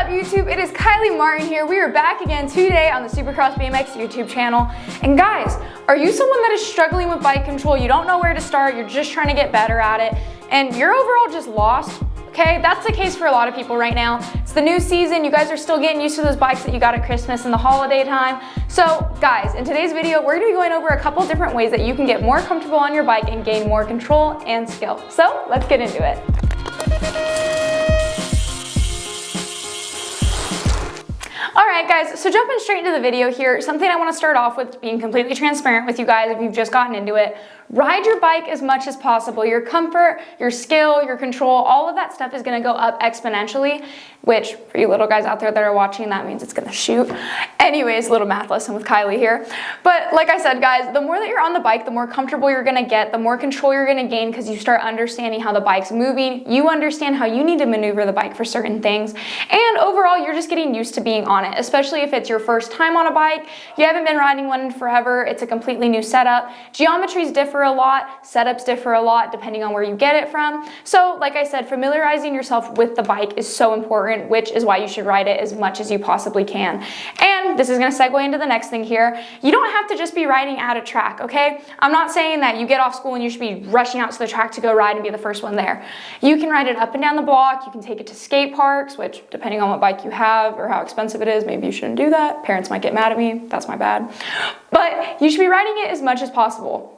up, YouTube? It is Kylie Martin here. We are back again today on the Supercross BMX YouTube channel. And guys, are you someone that is struggling with bike control? You don't know where to start, you're just trying to get better at it, and you're overall just lost? Okay, that's the case for a lot of people right now. It's the new season, you guys are still getting used to those bikes that you got at Christmas and the holiday time. So guys, in today's video, we're gonna be going over a couple different ways that you can get more comfortable on your bike and gain more control and skill. So let's get into it. Alright guys, so jumping straight into the video here, something I want to start off with being completely transparent with you guys if you've just gotten into it. Ride your bike as much as possible. Your comfort, your skill, your control, all of that stuff is going to go up exponentially, which for you little guys out there that are watching, that means it's going to shoot. Anyways, little math lesson with Kylie here. But like I said, guys, the more that you're on the bike, the more comfortable you're going to get, the more control you're going to gain because you start understanding how the bike's moving. You understand how you need to maneuver the bike for certain things. And overall, you're just getting used to being on it, especially if it's your first time on a bike. You haven't been riding one in forever. It's a completely new setup. Geometries differ a lot, setups differ a lot depending on where you get it from. So like I said, familiarizing yourself with the bike is so important, which is why you should ride it as much as you possibly can. And this is going to segue into the next thing here. You don't have to just be riding at a track, okay? I'm not saying that you get off school and you should be rushing out to the track to go ride and be the first one there. You can ride it up and down the block. You can take it to skate parks, which depending on what bike you have or how expensive it is, maybe you shouldn't do that. Parents might get mad at me. That's my bad. But you should be riding it as much as possible.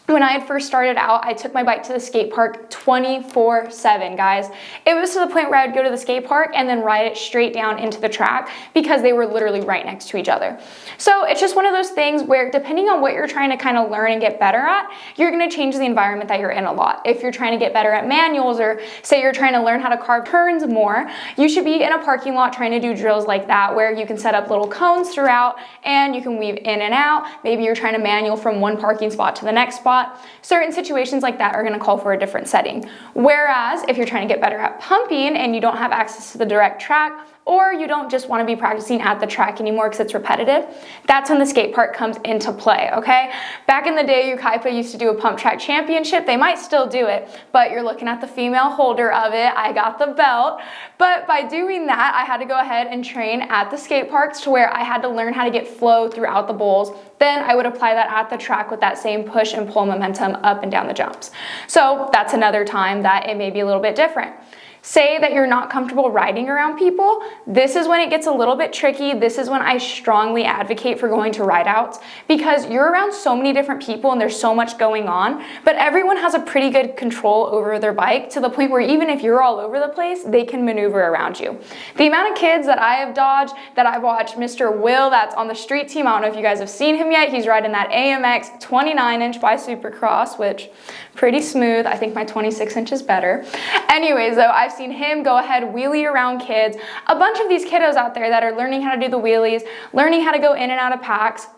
When I had first started out, I took my bike to the skate park 24/7, guys. It was to the point where I would go to the skate park and then ride it straight down into the track because they were literally right next to each other. So it's just one of those things where depending on what you're trying to kind of learn and get better at, you're gonna change the environment that you're in a lot. If you're trying to get better at manuals or say you're trying to learn how to carve turns more, you should be in a parking lot trying to do drills like that where you can set up little cones throughout and you can weave in and out. Maybe you're trying to manual from one parking spot to the next spot. Certain situations like that are going to call for a different setting. Whereas if you're trying to get better at pumping and you don't have access to the direct track, or you don't just want to be practicing at the track anymore because it's repetitive, that's when the skate park comes into play, okay? Back in the day, Ukaipa used to do a pump track championship. They might still do it, but you're looking at the female holder of it. I got the belt. But by doing that, I had to go ahead and train at the skate parks to where I had to learn how to get flow throughout the bowls. Then I would apply that at the track with that same push and pull momentum up and down the jumps. So that's another time that it may be a little bit different. Say that you're not comfortable riding around people. This is when it gets a little bit tricky. This is when I strongly advocate for going to ride outs because you're around so many different people and there's so much going on, but everyone has a pretty good control over their bike to the point where even if you're all over the place, they can maneuver around you. The amount of kids that I have dodged, that I've watched Mr. Will, that's on the street team, I don't know if you guys have seen him yet. He's riding that AMX 29-inch by Supercross, which pretty smooth. I think my 26-inch is better. Anyways, though, I've seen him go ahead wheelie around kids. A bunch of these kiddos out there that are learning how to do the wheelies, learning how to go in and out of packs,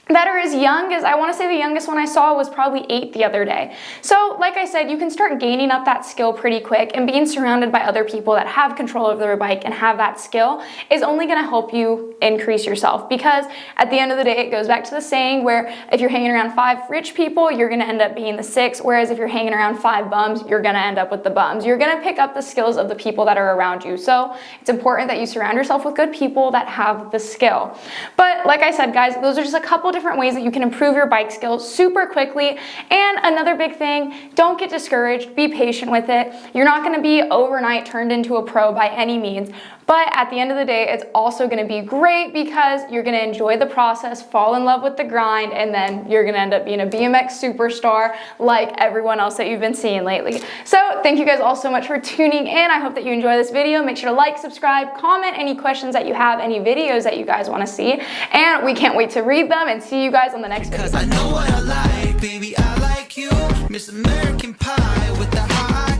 that are as young as, I want to say the youngest one I saw was probably 8 the other day. So like I said, you can start gaining up that skill pretty quick, and being surrounded by other people that have control over their bike and have that skill is only going to help you increase yourself, because at the end of the day, it goes back to the saying where if you're hanging around 5 rich people, you're going to end up being the 6, whereas if you're hanging around 5 bums, you're going to end up with the bums. You're going to pick up the skills of the people that are around you. So it's important that you surround yourself with good people that have the skill. But like I said, guys, those are just a couple different ways that you can improve your bike skills super quickly. And another big thing, don't get discouraged, be patient with it. You're not going to be overnight turned into a pro by any means, but at the end of the day, it's also going to be great because you're going to enjoy the process, fall in love with the grind, and then you're going to end up being a BMX superstar like everyone else that you've been seeing lately. So thank you guys all so much for tuning in. I hope that you enjoy this video. Make sure to like, subscribe, comment any questions that you have, any videos that you guys want to see, and we can't wait to read them and see you guys on the next video. 'Cause I know what I like, baby, I like you, Miss American Pie with the high